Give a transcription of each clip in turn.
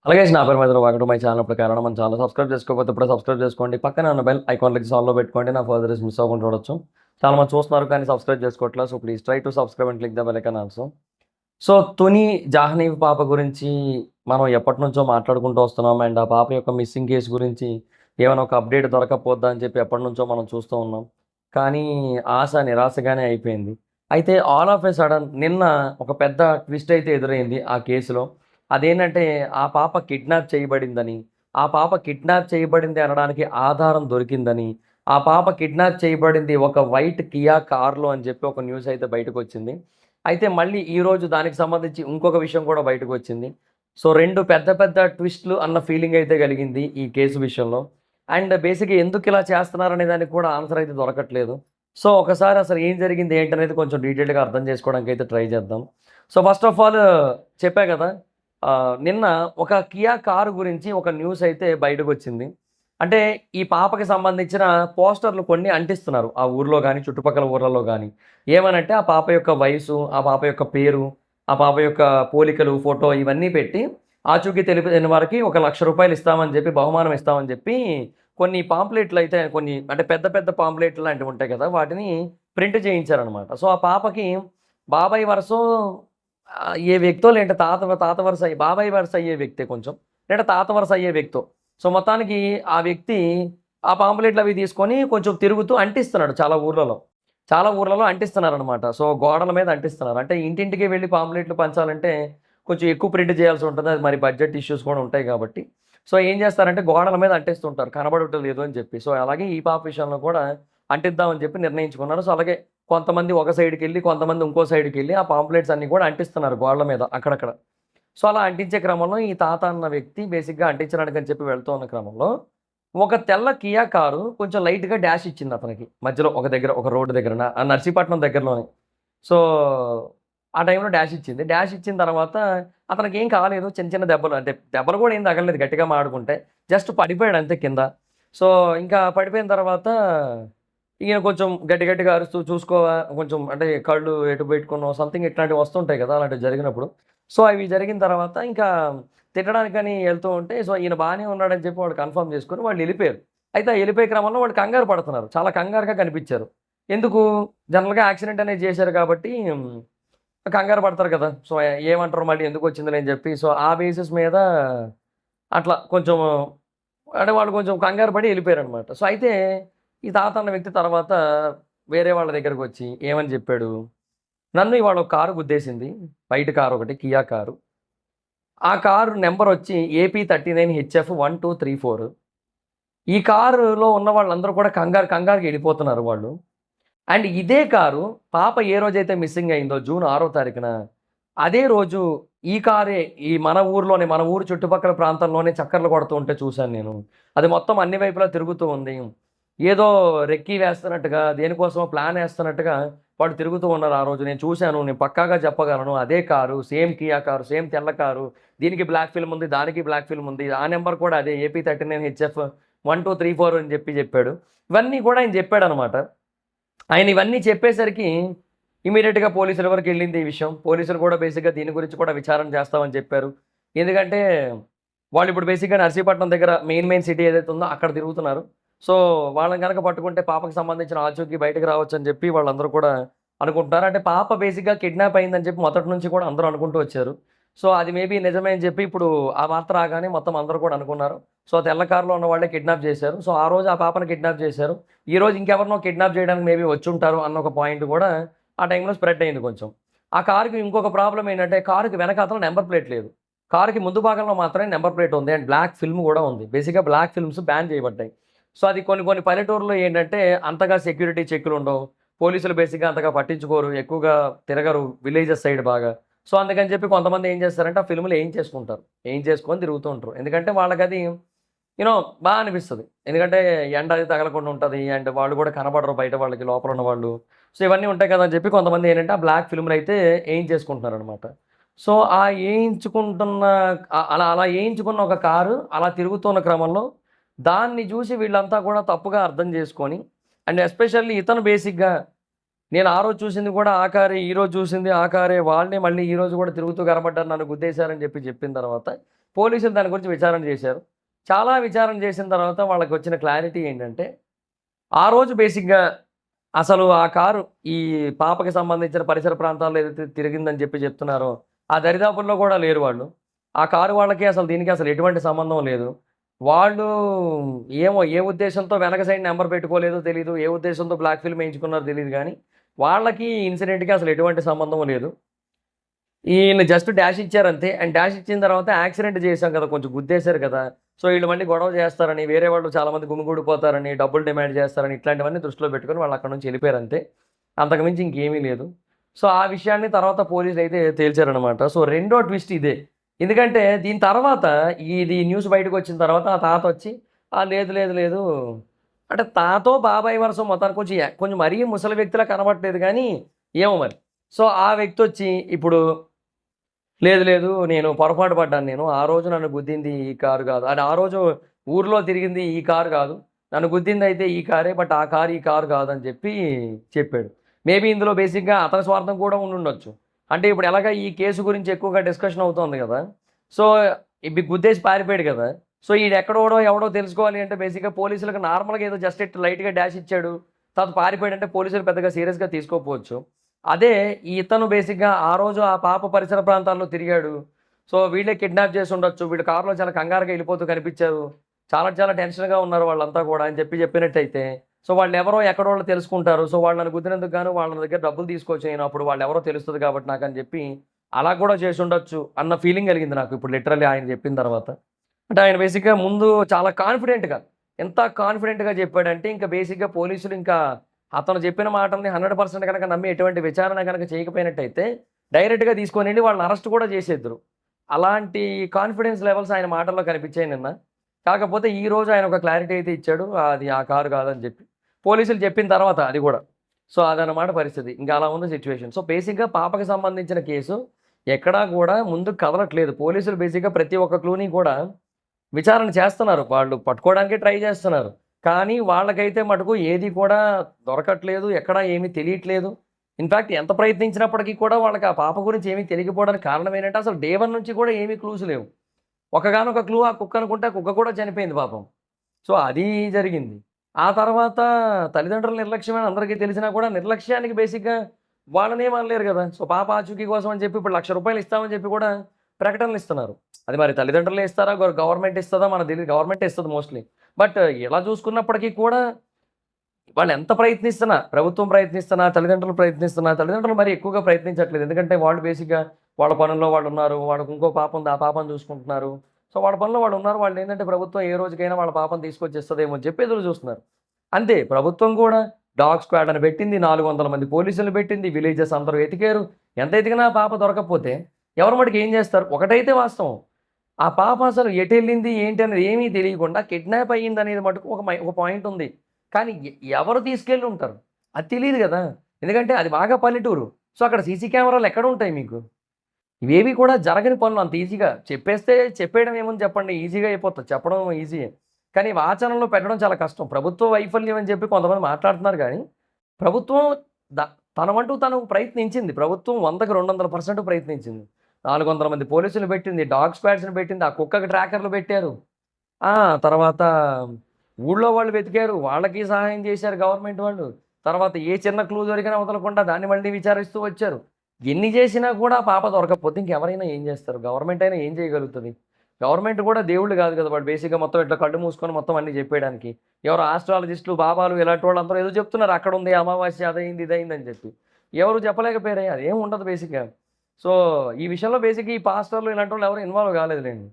అలాగే నా పేరు మీద వెల్కమ్ మై ఛానల్ ప్రకారం మన ఛానల్ సబ్స్క్రైబ్ చేసుకోకపోతే ఇప్పుడు సబ్స్క్రైబ్ చేసుకోండి. పక్కన ఉన్న బెల్ ఐకాన్లకి సాల్వ్లో పెట్టుకోండి. నా ఫర్దర్ మిస్ అవ్వకుండా చూడొచ్చు. చాలా మంది చూస్తున్నారు కానీ సబ్స్క్రైబ్ చేసుకోవట్లేదు. So please try to subscribe and click the bell icon also. So Tuni Jahnavi పాప గురించి మనం ఎప్పటి నుంచో మాట్లాడుకుంటూ వస్తున్నాం. అండ్ ఆ పాప యొక్క మిస్సింగ్ కేసు గురించి ఏమైనా ఒక అప్డేట్ దొరకపోద్దా అని చెప్పి ఎప్పటి నుంచో మనం చూస్తూ ఉన్నాం. కానీ ఆశ నిరాశగానే అయిపోయింది. అయితే ఆల్ ఆఫ్ ఎ సడన్ నిన్న ఒక పెద్ద ట్విస్ట్ అయితే ఎదురైంది ఆ కేసులో. అదేంటంటే ఆ పాప కిడ్నాప్ చేయబడిందని, ఆ పాప కిడ్నాప్ చేయబడింది అనడానికి ఆధారం దొరికిందని, ఆ పాప కిడ్నాప్ చేయబడింది ఒక వైట్ కియా కార్‌లో అని చెప్పి ఒక న్యూస్ అయితే బయటకొచ్చింది. అయితే మళ్ళీ ఈరోజు దానికి సంబంధించి ఇంకొక విషయం కూడా బయటకొచ్చింది. సో 2 పెద్ద పెద్ద ట్విస్ట్‌లు అన్న ఫీలింగ్ అయితే కలిగింది ఈ కేసు విషయంలో. అండ్ బేసిక్‌గా ఎందుకిలా చేస్తున్నారనే దానికి కూడా ఆన్సర్ అయితే దొరకట్లేదు. సో ఒకసారి అసలు ఏం జరిగింది ఏంటనేది కొంచెం డీటెయిల్‌గా అర్థం చేసుకోవడానికి అయితే ట్రై చేద్దాం. సో ఫస్ట్ ఆఫ్ ఆల్ చెప్పా కదా! నిన్న ఒక కియా కారు గురించి ఒక న్యూస్ అయితే బయటకొచ్చింది. అంటే ఈ పాపకి సంబంధించిన పోస్టర్‌లు కొన్ని అంటిస్తున్నారు. ఆ ఊర్లో గాని, చుట్టుపక్కల ఊర్లలో గాని. ఏమనంటే ఆ పాప యొక్క వయసు, ఆ పాప యొక్క పేరు, ఆ పాప యొక్క పోలికలు, ఫోటో ఇవన్నీ పెట్టి ఆచూకీ తెలిపిన వారికి ఒక రూ. 1,00,000 ఇస్తామని చెప్పి, బహుమానం ఇస్తామని చెప్పి కొన్ని పాంప్లెట్‌లు అయితే కొన్ని అంటే పెద్ద పెద్ద పాంప్లెట్‌లు లాంటివి ఉంటాయి కదా! వాటిని ప్రింట్ చేయించారనమాట. సో ఆ పాపకి బాబాయ్ వరసో ఏ వ్యక్తో లేదంటే తాత వరుస బాబాయ్ వరుస అయ్యే వ్యక్తే కొంచెం. లేదా తాత వరుస అయ్యే వ్యక్తో. సో మొత్తానికి ఆ వ్యక్తి ఆ పాంప్లెట్‌లు అవి తీసుకొని కొంచెం తిరుగుతూ అంటిస్తున్నాడు చాలా ఊర్లలో. చాలా ఊర్లలో అంటిస్తున్నారనమాట. సో గోడల మీద అంటిస్తున్నారు. అంటే ఇంటింటికి వెళ్లి పాంప్లెట్‌లు పంచాలంటే కొంచెం ఎక్కువ ప్రింట్ చేయాల్సి ఉంటది. అది మరి బడ్జెట్ ఇష్యూస్ కూడా ఉంటాయి కాబట్టి. సో ఏం చేస్తారంటే గోడల మీద అంటిస్తుంటారు. కనబడటం లేదు అని చెప్పి. సో అలాగే ఈ పాప విషయంలో కూడా అంటిద్దామని చెప్పి నిర్ణయించుకున్నారు. సో అలాగే కొంతమంది ఒక సైడ్‌కెళ్ళి, కొంతమంది ఇంకో సైడ్‌కెళ్ళి ఆ పాంప్లెట్స్ అన్నీ కూడా అంటిస్తున్నారు గోడల మీద అక్కడక్కడ. సో అలా అంటించే క్రమంలో ఈ తాత అన్న వ్యక్తి బేసిక్‌గా అంటించడానికని చెప్పి వెళ్తూ ఉన్న క్రమంలో, ఒక తెల్ల కియా కారు కొంచెం లైట్‌గా డాష్ ఇచ్చింది అతనికి. మధ్యలో ఒక దగ్గర ఒక రోడ్డు దగ్గర నర్సీపట్నం దగ్గరలోనే. సో, ఆ టైంలో డాష్ ఇచ్చింది. డాష్ ఇచ్చిన తర్వాత అతనికేం కాలేదు. చిన్న చిన్న దెబ్బలు అంటే దెబ్బలు కూడా ఏం తగలలేదు గట్టిగా మాడుకుంటే. జస్ట్ పడిపోయాడు అంతే కింద. సో, ఇంకా పడిపోయిన తర్వాత ఈయన కొంచెం గట్టి గట్టిగా అరుస్తూ చూసుకోవా కొంచెం అంటే కళ్ళు ఎటు పెట్టుకున్నావు సంథింగ్ ఇట్లాంటివి వస్తుంటాయి కదా! అలాంటివి జరిగినప్పుడు. సో, అవి జరిగిన తర్వాత ఇంకా తిట్టడానికని ఎళ్తూ ఉంటే సో, ఈయన బానే ఉన్నాడని చెప్పి వాళ్ళు కన్ఫర్మ్ చేసుకొని వాళ్ళెళ్ళిపోయారు. అయితే ఆ ఎళ్ళిపోయే క్రమంలో వాళ్ళు కంగారు పడుతున్నారు. చాలా కంగారుగా కనిపిచ్చారు. ఎందుకు? జనరల్‌గా యాక్సిడెంట్ అనేది చేశారు కాబట్టి కంగారు పడతారు కదా! సో, ఏమంటారు మళ్ళీ ఎందుకొచ్చిందిలే అని చెప్పి. సో, ఆ బేసిస్ మీద అట్లా కొంచెం అంటే వాళ్ళు కొంచెం కంగారు పడి ఎళ్ళిపోయారనమాట. సో, అయితే ఈ తాత అన్న వ్యక్తి తర్వాత వేరే వాళ్ళ దగ్గరకొచ్చి ఏమని జెప్పాడు, నన్ను ఇవాళ ఒక కారు గుద్దేసింది. వైట్ కారొకటి కియా కారు. ఆ కారు నంబరొచ్చి AP39HF1234. ఈ కారులో ఉన్న వాళ్ళందరూ కూడా కంగారుగా ఎళ్ళిపోతున్నారు వాళ్ళు. అండ్ ఇదే కారు పాప ఏ రోజైతే మిస్సింగ్ అయిందో జూన్ 6వ తారీఖున, అదే రోజు ఈ కారే ఈ మన ఊర్లోనే మన ఊరు చుట్టుపక్కల ప్రాంతంలోనే చక్కర్లు కొడుతూ ఉంటే చూశాను నేను. అది మొత్తం అన్ని వైపులా తిరుగుతూ ఉంది. ఏదో రెక్కీ వేస్తున్నట్టుగా, దేనికోసమో ప్లాన్ ఏస్తున్నట్టుగా వాళ్ళు తిరుగుతూ ఉన్నారు ఆ రోజు. నేను చూశాను. నేను పక్కాగా చెప్పగలను. అదే car, same Kia car, same తెల్ల కారు. దీనికి బ్లాక్ ఫిల్మ్ ఉంది. దానికి బ్లాక్ ఫిల్మ్ ఉంది. ఆ నంబర్ కూడా అదే AP39HF1234 అని చెప్పాడు. ఇవన్నీ కూడా ఆయన చెప్పాడనమాట. ఆయన ఇవన్నీ చెప్పేసరికి ఇమ్మీడియేట్‌గా పోలీసుల వరకెళ్ళింది ఈ విషయం. పోలీసులు కూడా బేసిక్‌గా దీని గురించి కూడా విచారణ చేస్తామని చెప్పారు. ఎందుకంటే వాళ్ళిప్పుడు బేసిక్‌గా నర్సీపట్నం దగ్గర మెయిన్ సిటీ ఏదైతే ఉందో అక్కడ తిరుగుతున్నారు. సో, వాళ్ళని గనక పట్టుకుంటే పాపకి సంబంధించిన ఆచూకీ బయటకి రావచ్చని చెప్పి వాళ్ళందరూ కూడా అనుకుంటున్నారు. అంటే పాప బేసిక్‌గా కిడ్నాప్ అయిందని చెప్పి మొదటి నుంచి కూడా అందరూ అనుకుంటూ వచ్చారు. సో, అది మేబీ నిజమే అని చెప్పి ఇప్పుడు ఆ వార్త రాగానే మొత్తం అందరూ కూడా అనుకున్నారు. సో, తెల్ల కారులో ఉన్న వాళ్ళే కిడ్నాప్ చేశారు. సో, ఆ రోజు ఆ పాపని కిడ్నాప్ చేశారు. ఈరోజు ఇంకెవరినో కిడ్నాప్ చేయడానికి మేబీ వచ్చుంటారు అన్న ఒక పాయింట్ కూడా ఆ టైంలో స్ప్రెడ్ అయింది కొంచెం. ఆ కారుకి ఇంకొక ప్రాబ్లమ్ ఏంటంటే కారుకి వెనకాతల నంబర్ ప్లేట్ లేదు. కారుకి ముందు భాగంలో మాత్రమే నంబర్ ప్లేట్ ఉంది. అండ్ బ్లాక్ ఫిల్మ్ కూడా ఉంది. బేసిక్‌గా బ్లాక్ ఫిల్మ్స్ బ్యాన్ చేయబడ్డాయి. సో, అది కొన్ని కొన్ని పల్లెటూరులో ఏంటంటే అంతగా సెక్యూరిటీ చెక్కులుండవు. పోలీసులు బేసిక్‌గా అంతగా పట్టించుకోరు. ఎక్కువగా తిరగరు విలేజెస్ సైడ్ బాగా. సో, అందుకని చెప్పి కొంతమంది ఏం చేస్తారంటే ఆ ఫిల్మ్‌లు ఏయించేసుకుంటారు. ఏయించేసుకొని తిరుగుతూ ఉంటారు. ఎందుకంటే వాళ్ళకది బా అనిపిస్తది. ఎందుకంటే ఎండ అది తగలకుండా ఉంటది. అండ్ వాళ్ళు కూడా కనపడరు బయట వాళ్ళకి లోపల ఉన్నవాళ్ళు. సో, ఇవన్నీ ఉంటాయి కదా! అని చెప్పి కొంతమంది ఏంటంటే ఆ బ్లాక్ ఫిల్మ్‌లయితే ఏయించేసుకుంటున్నారనమాట. సో, ఆ ఏయించుకుంటున్న అలా ఏయించుకున్న ఒక కారు అలా తిరుగుతున్న క్రమంలో దాన్ని జూసి వీళ్ళంతా కూడా తప్పుగా అర్థం చేసుకొని అండ్ ఎస్పెషల్లీ ఇతను బేసిక్‌గా నేను ఆ రోజు చూసింది కూడా ఆ కారే, ఈరోజు చూసింది ఆ కారే. వాళ్ళే మళ్ళీ ఈరోజు కూడా తిరుగుతూ కనపడ్డారు. నన్ను గుద్దేశారని చెప్పి చెప్పిన తర్వాత పోలీసులు దాని గురించి విచారణ చేశారు. చాలా విచారణ చేసిన తర్వాత వాళ్ళకి వచ్చిన క్లారిటీ ఏంటంటే, ఆ రోజు బేసిక్‌గా అసలు ఆ కారు ఈ పాపకి సంబంధించిన పరిసర ప్రాంతాల్లో ఏదైతే తిరిగిందని చెప్తున్నారో, ఆ దరిదాపుల్లో కూడా లేరు వాళ్ళు. ఆ కారు వాళ్ళకి అసలు దీనికి అసలు ఎటువంటి సంబంధం లేదు. వాళ్ళు ఏమో ఏ ఉద్దేశంతో వెనక సైడ్ నంబర్ పెట్టుకోలేదో తెలీదు. ఏ ఉద్దేశంతో బ్లాక్ ఫిల్మ్ ఏయించుకున్నారో తెలీదు గానీ, వాళ్ళకి ఈ ఇన్సిడెంట్‌కి అసలు ఎటువంటి సంబంధం లేదు. ఈయన జస్ట్ డాష్ ఇచ్చారంతే. అండ్ డాష్ ఇచ్చిన తర్వాత యాక్సిడెంట్ చేశాం కదా! కొంచెం గుద్దేశారు కదా! సో, ఈళ్ళు మళ్ళీ గొడవ చేస్తారని, వేరే వాళ్ళు చాలామంది గుమిగూడిపోతారని, డబ్బులు డిమాండ్ చేస్తారని, ఇట్లాంటివన్నీ దృష్టిలో పెట్టుకొని వాళ్ళు అక్కడి నుంచి ఎళ్ళిపోయారంతే. అంతకు మించి ఇంకేమీ లేదు. సో, ఆ విషయాన్ని తర్వాత పోలీసులైతే తేల్చారనమాట. సో, రెండో ట్విస్ట్ ఇదే. ఎందుకంటే దీని తర్వాత ఇది న్యూస్ బయటకొచ్చిన తర్వాత ఆ తాతొచ్చి లేదు, లేదు, లేదు అంటే తాతో, బాబాయి వరుస మొత్తానికి కొంచెం మరీ ముసలి వ్యక్తిలా కనపడట్లేదు గానీ, ఏమో మరి. సో, ఆ వ్యక్తొచ్చి ఇప్పుడు లేదు, లేదు. నేను పొరపాటు పడ్డాను నేను. ఆ రోజు నన్ను గుద్దింది ఈ కారు గాదు. అంటే ఆ రోజు ఊర్లో తిరిగింది ఈ కారు గాదు. నన్ను గుద్దిందయితే ఈ కారే. బట్ ఆ కారు ఈ కారు కాదని చెప్పాడు. మేబీ ఇందులో బేసిక్‌గా అతని స్వార్థం కూడా ఉండుండొచ్చు. అంటే ఇప్పుడు ఎలాగా ఈ కేసు గురించి ఎక్కువగా డిస్కషన్ అవుతోంది గదా! సో, గుద్దేసి పారిపోయాడు గదా! సో, ఈడెక్కడోడో ఎవడో తెలుసుకోవాలి అంటే బేసిక్‌గా పోలీసులకు నార్మల్‌గా ఏదో జస్ట్ ఇట్లా లైట్‌గా డాష్ ఇచ్చాడు. తర్వాత పారిపోయాడంటే పోలీసులు పెద్దగా సీరియస్‌గా తీసుకోకపోవచ్చు. అదే ఇతను బేసిక్‌గా ఆ రోజు ఆ పాప పరిసర ప్రాంతాల్లో తిరిగాడు. సో, వీళ్ళే కిడ్నాప్ చేసుండొచ్చు. వీళ్ళు కారులో చాలా కంగారుగా ఎళ్ళిపోతూ కనిపిచ్చారు. చాలా చాలా టెన్షన్‌గా ఉన్నారు వాళ్ళంతా కూడా అని చెప్పినట్టయితే, సో, వాళ్ళెవరో ఎక్కడోళ్ళు తెలుసుకుంటారు. సో, వాళ్ళు నన్ను గుద్దినందుకు గాను వాళ్ళ దగ్గర డబ్బులు తీసుకోవచ్చు నేను. అప్పుడు వాళ్ళెవరో తెలుస్తది కాబట్టి నాకని చెప్పి అలా కూడా చేసుండొచ్చు అన్న ఫీలింగ్ కలిగింది నాకు ఇప్పుడు లిటరల్లీ ఆయన చెప్పిన తర్వాత. అంటే ఆయన బేసిక్‌గా ముందు చాలా కాన్ఫిడెంట్‌గా ఎంత కాన్ఫిడెంట్‌గా చెప్పాడంటే ఇంక బేసిక్‌గా పోలీసులు ఇంకా అతను చెప్పిన మాటల్ని 100% గనక నమ్మి ఎటువంటి విచారణ గనక చేయకపోయినట్టయితే డైరెక్ట్‌గా తీసుకొనెళ్లి వాళ్ళని అరెస్ట్ కూడా చేసేద్దురు. అలాంటి కాన్ఫిడెన్స్ లెవెల్స్ ఆయన మాటల్లో కనిపించాయి నిన్న. కాకపోతే ఈరోజు ఆయన ఒక క్లారిటీ అయితే ఇచ్చాడు. అది ఆ కారు కాదని చెప్పి. పోలీసులు చెప్పిన తర్వాత అది గూడా. సో, అదనమాట పరిస్థితి. ఇంకా అలా ఉంది సిట్యుయేషన్. సో, బేసిక్‌గా పాపకి సంబంధించిన కేసు ఎక్కడా కూడా ముందుకు కదలట్లేదు. పోలీసులు బేసిక్‌గా ప్రతి ఒక్క క్లూని కూడా విచారణ చేస్తున్నారు. వాళ్ళు పట్టుకోవడానికే ట్రై చేస్తున్నారు. కానీ వాళ్ళకైతే మటుకు ఏది కూడా దొరకట్లేదు. ఎక్కడా ఏమీ తెలియట్లేదు. ఇన్‌ఫాక్ట్ ఎంత ప్రయత్నించినప్పటికీ కూడా వాళ్ళకి ఆ పాప గురించి ఏమీ తెలియకపోవడానికి కారణం ఏంటంటే అసలు డే 1 నుంచి కూడా ఏమీ క్లూస్ లేవు. ఒకగానొక క్లూ ఆ కుక్క అనుకుంటే ఆ కుక్క కూడా చనిపోయింది పాపం. సో, అది జరిగింది. ఆ తర్వాత తల్లిదండ్రుల నిర్లక్ష్యమే అని అందరికీ తెలిసినా కూడా నిర్లక్ష్యానికి బేసిక్‌గా వాళ్ళనేమి అనలేరు గదా! సో, పాప ఆచూకీ కోసం అని చెప్పి ఇప్పుడు రూ. 1,00,000 ఇస్తామని చెప్పి కూడా ప్రకటనలిస్తున్నారు. అది మరి తల్లిదండ్రులే ఇస్తారా? గవర్నమెంట్ ఇస్తదా? మనకు తెలీదు. గవర్నమెంటే ఇస్తది మోస్ట్‌లీ. బట్ ఇలా చూసుకున్నప్పటికీ కూడా వాళ్ళెంత ప్రయత్నిస్తున్నా, ప్రభుత్వం ప్రయత్నిస్తున్నా, తల్లిదండ్రులు ప్రయత్నిస్తున్నా, తల్లిదండ్రులు మరి ఎక్కువగా ప్రయత్నించట్లేదు. ఎందుకంటే వాళ్ళు బేసిక్‌గా వాళ్ళ పనుల్లో వాళ్ళున్నారు. వాళ్ళకి ఇంకో పాప ఉంది. ఆ పాపను చూసుకుంటున్నారు. సో, వాళ్ళ పనిలో వాళ్ళున్నారు. వాళ్ళేంటంటే ప్రభుత్వం ఏ రోజుకైనా వాళ్ళ పాపను తీసుకొచ్చి ఇస్తదేమో అని చెప్పి ఎదురు చూస్తున్నారు. అంతే ప్రభుత్వం కూడా డాగ్ స్క్వాడ్ అని పెట్టింది. 400 మంది పోలీసులను పెట్టింది. విలేజెస్ అందరూ ఎతికారు. ఎంత ఎతికినా ఆ పాప దొరకకపోతే ఎవరి మటుకు ఏం చేస్తారు? ఒకటైతే వాస్తవం. ఆ పాప అసలు ఎటెళ్ళింది, ఏంటి అనేది ఏమీ తెలియకుండా కిడ్నాప్ అయ్యిందనేది మటుకు ఒక పాయింట్ ఉంది. కానీ ఎవరు తీసుకెళ్ళి ఉంటారు? అది తెలీదు గదా! ఎందుకంటే అది బాగా పల్లెటూరు. సో, అక్కడ సీసీ కెమెరాలు ఎక్కడుంటాయి మీకు? ఇవేవి కూడా జరగని పనులు అంత ఈజీగా. చెప్పేయడం ఏముంది చెప్పండి. ఈజీగా అయిపోతది. చెప్పడం ఈజీయే. కానీ ఇవి ఆచరణలో పెట్టడం చాలా కష్టం. ప్రభుత్వ వైఫల్యం అని చెప్పి కొంతమంది మాట్లాడుతున్నారు గానీ, ప్రభుత్వం ద తన వంతు తను ప్రయత్నించింది. ప్రభుత్వం 100కి 200% ప్రయత్నించింది. 400 మంది పోలీసులు పెట్టింది. డాగ్ స్క్వాడ్స్‌ని పెట్టింది. ఆ కుక్కకి ట్రాకర్‌లు పెట్టారు. ఆ! తర్వాత ఊళ్ళో వాళ్ళు వెతికారు. వాళ్ళకి సహాయం చేశారు గవర్నమెంట్ వాళ్ళు. తర్వాత ఏ చిన్న క్లూ దొరికినా వదలకుండా దాన్ని మళ్ళీ విచారిస్తూ వచ్చారు. ఎన్ని చేసినా కూడా పాప దొరకకపోతే ఇంకెవరైనా ఏం చేస్తారు? గవర్నమెంట్ అయినా ఏం చేయగలుగుతది? గవర్నమెంట్ కూడా దేవుళ్ళు కాదు కదా! వాడు బేసిక్‌గా మొత్తం ఇట్లా కళ్ళు మూసుకొని మొత్తం అన్నీ చెప్పేయడానికి. ఎవరో ఆస్ట్రాలజిస్టులు, బాబాలు ఇలాంటి వాళ్ళందరూ ఏదో చెప్తున్నారు. అక్కడుంది అమావాస్య అదయింది, ఇదయిందని చెప్పి. ఎవరు చెప్పలేకపోయారే. అదేం ఉండదు బేసిక్‌గా. సో, ఈ విషయంలో బేసిక్‌గా ఈ పాస్టర్‌లు ఇలాంటోళ్ళు ఎవరు ఇన్వాల్వ్ కాలేదులెండి.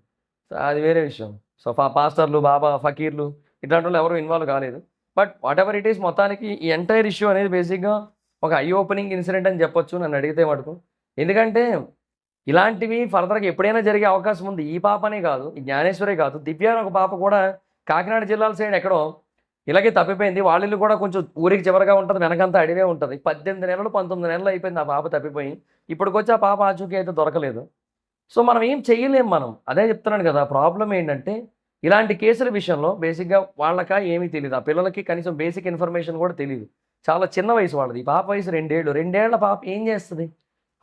అది వేరే విషయం. సో, పాస్టర్‌లు, బాబా, ఫకీర్‌లు ఇట్లాంటోళ్ళు ఎవరు ఇన్వాల్వ్ కాలేదు. బట్ వాటెవర్ ఇట్ ఈస్ మొత్తానికి ఈ ఎంటైర్ ఇష్యూ అనేది బేసిక్‌గా ఒక ఐ ఓపెనింగ్ ఇన్సిడెంట్ అని చెప్పొచ్చు నన్నడిగితే మటుకు. ఎందుకంటే ఇలాంటివి ఫర్దర్‌గా ఎప్పుడైనా జరిగే అవకాశం ఉంది. ఈ పాపనే కాదు, ఈ జ్ఞానేశ్వరే కాదు, దివ్య అని ఒక పాప కూడా కాకినాడ జిల్లాల సైడ్ ఎక్కడో ఇలాగే తప్పిపోయింది. వాళ్ళిల్లు కూడా కొంచెం ఊరికి చివరగా ఉంటది. వెనకంతా అడవే ఉంటది. 18 నెలలు, 19 నెలలు అయిపోయింది ఆ పాప తప్పిపోయి. ఇప్పటికొచ్చి ఆ పాప ఆచూకీ అయితే దొరకలేదు. సో, మనం ఏం చెయ్యలేం మనం. అదే చెప్తున్నాను గదా! ప్రాబ్లమ్ ఏంటంటే, ఇలాంటి కేసుల విషయంలో బేసిక్‌గా వాళ్ళకా ఏమీ తెలీదు. ఆ పిల్లలకి కనీసం బేసిక్ ఇన్ఫర్మేషన్ గూడా తెలీదు. చాలా చిన్న వయసు వాళ్ళది. ఈ పాప వయసు 2 ఏళ్ళు. 2 ఏళ్ల పాప ఏం జేస్తది?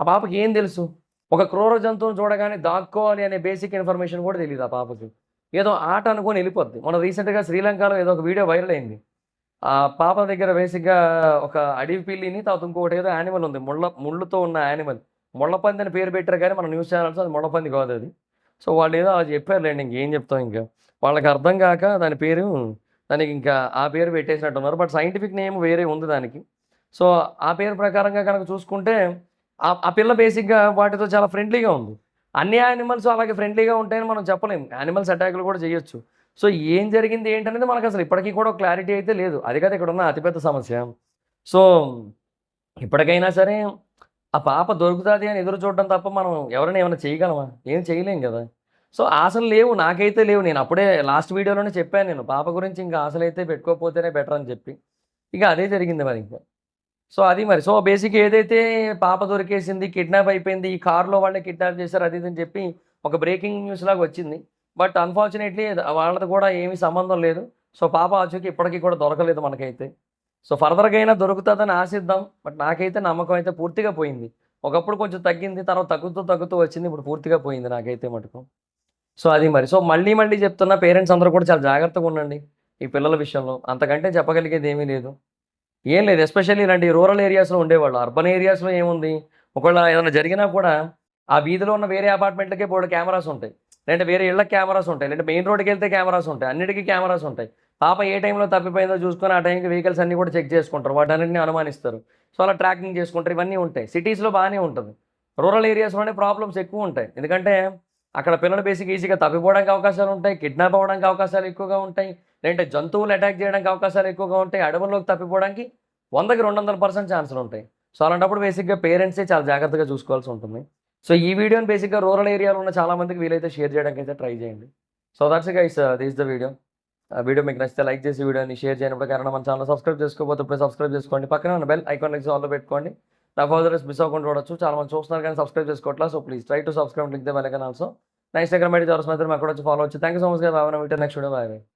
ఆ పాపకి ఏం తెలుసు? ఒక క్రూర జంతువుని చూడగానే దాక్కోవాలి అనే బేసిక్ ఇన్ఫర్మేషన్ కూడా తెలీదు ఆ పాపకి. ఏదో ఆట అనుకోని ఎళ్ళిపోద్ది. మొన్న రీసెంట్‌గా శ్రీలంకలో ఏదో ఒక వీడియో వైరల్ అయింది. ఆ పాప దగ్గర బేసిక్‌గా ఒక అడవి పిల్లిని, తర్వాత ఇంకొకటి ఏదో యానిమల్ ఉంది. ముళ్ళుతో ఉన్న యానిమల్. ముళ్ళపంది అని పేరు పెట్టారు కానీ మన న్యూస్ ఛానెల్స్‌లో అది ముళ్ళపంది కాదది. సో వాళ్ళేదో అలా చెప్పారులెండి. ఇంకేం చెప్తాం ఇంకా. వాళ్ళకి అర్థం గాక దాని పేరు దానికింకా ఆ పేరు పెట్టేసినట్టున్నారు. బట్ సైంటిఫిక్ నేమ్ వేరే ఉంది దానికి. సో ఆ పేరు ప్రకారంగా గనక చూసుకుంటే ఆ పిల్ల బేసిక్‌గా వాటితో చాలా ఫ్రెండ్లీగా ఉంది. అన్ని యానిమల్స్ అలాగే ఫ్రెండ్లీగా ఉంటాయని మనం చెప్పలేం. యానిమల్స్ అటాక్‌లు కూడా చేయొచ్చు. సో ఏం జరిగింది ఏంటనేది మనకసలు ఇప్పటికి కూడా క్లారిటీ అయితే లేదు. అది కదా ఇక్కడున్న అతిపెద్ద సమస్య. సో ఇప్పటికైనా సరే ఆ పాప దొరుకుతాది అని ఎదురు చూడడం తప్ప మనం ఎవరైనా ఏమైనా చేయగలమా? ఏం చేయలేం గదా! సో ఆశలు లేవు. నాకైతే లేవు. నేను అప్పుడే లాస్ట్ వీడియోలోనే చెప్పాను నేను. పాప గురించి ఇంకా ఆశలైతే పెట్టుకోకపోతేనే బెటర్ అని చెప్పి. ఇక అదే జరిగింది మరింక. సో అది మరి. సో బేసిక్‌గా ఏదైతే పాప దొరికేసింది, కిడ్నాప్ అయిపోయింది, ఈ కార్‌లో వాళ్ళే కిడ్నాప్ చేశారు అది ఇది అని చెప్పి ఒక బ్రేకింగ్ న్యూస్ లాగా వచ్చింది. బట్ అన్‌ఫార్చునేట్‌లీ వాళ్ళది కూడా ఏమీ సంబంధం లేదు. సో పాప ఆచూకీ ఇప్పటికి కూడా దొరకలేదు మనకైతే. సో ఫర్దర్‌గా అయినా దొరుకుతదని ఆశిద్దాం. బట్ నాకైతే నమ్మకం అయితే పూర్తిగా పోయింది. ఒకప్పుడు కొంచెం తగ్గింది. తర్వాత తగ్గుతూ, తగ్గుతూ వచ్చింది. ఇప్పుడు పూర్తిగా పోయింది నాకైతే మటుకు. సో అది మరి. సో మళ్ళీ, మళ్ళీ చెప్తున్నా పేరెంట్స్ అందరూ కూడా చాలా జాగ్రత్తగా ఉండండి. ఈ పిల్లల విషయంలో. అంతకంటే చెప్పగలిగేది ఏమీ లేదు. ఏం లేదు. ఎస్పెషల్లీ ఇలాంటి రూరల్ ఏరియాస్‌లో ఉండేవాళ్ళు. అర్బన్ ఏరియాస్‌లో ఏముంది? ఒకవేళ ఏదైనా జరిగినా కూడా ఆ వీధిలో ఉన్న వేరే అపార్ట్మెంట్‌లకే బోలెడు కెమెరాస్ ఉంటాయి. లేదంటే వేరే ఇళ్ళకి కెమెరాస్ ఉంటాయి. లేదంటే మెయిన్ రోడ్‌కెళ్తే కెమెరాస్ ఉంటాయి. అన్నిటికి కెమెరాస్ ఉంటాయి. పాప ఏ టైంలో తప్పిపోయిందో చూసుకొని ఆ టైంకి వెహికల్స్ అన్నీ కూడా చెక్ చేసుకుంటారు. వాటన్నిటిని అనుమానిస్తారు. సో అలా ట్రాకింగ్ చేసుకుంటారు. ఇవన్నీ ఉంటాయి. సిటీస్‌లో బానే ఉంటది. రూరల్ ఏరియాస్‌లోనే ప్రాబ్లమ్స్ ఎక్కువుంటాయి. ఎందుకంటే అక్కడ పిల్లలు ఈజీగా తప్పిపోవడానికి అవకాశాలుంటాయి. కిడ్నాప్ అవ్వడానికి అవకాశాలు ఎక్కువగా ఉంటాయి. లేదంటే జంతువులు అటాక్ చేయడానికి అవకాశాలు ఎక్కువగా ఉంటాయి. అడవుల్లోకి తప్పిపోవడానికి 100కి 200% ఛాన్సులుంటాయి. సో అలాంటప్పుడు బేసిక్‌గా పేరెంట్సే చాలా జాగ్రత్తగా చూసుకోవాల్సి ఉంటుంది. సో ఈ వీడియోని బేసిక్‌గా రూరల్ ఏరియాలో ఉన్న చాలా మందికి వీలైతే షేర్ చేయడానికైతే ట్రై చేయండి. So that's guys this the video. Video మీకు నచ్చితే లైక్ చేసి వీడియోని షేర్ చేయడం కారణం మన ఛానల్ సబ్స్క్రైబ్ చేసుకోకపోతే ఇప్పుడే సబ్స్క్రైబ్ చేసుకోండి. పక్కనే ఉన్న బెల్ ఐకాన్ లెగ్స్ ఆన్‌లో పెట్టుకోండి. నా ఫర్దర్స్ మిస్ అవ్వకుండా చూడొచ్చు. చాలా మంది చూస్తున్నారు కానీ సబ్స్క్రైబ్ చేసుకోవట్లా. So please try to subscribe click the bell icon also. నా ఇన్‌స్టాగ్రామ్ ఐడీ జార్స్ మాత్రం అక్కడ వచ్చి ఫాలో అవ్వచ్చు. Thank you so much guys. Have a nice video. Next video. Bye by.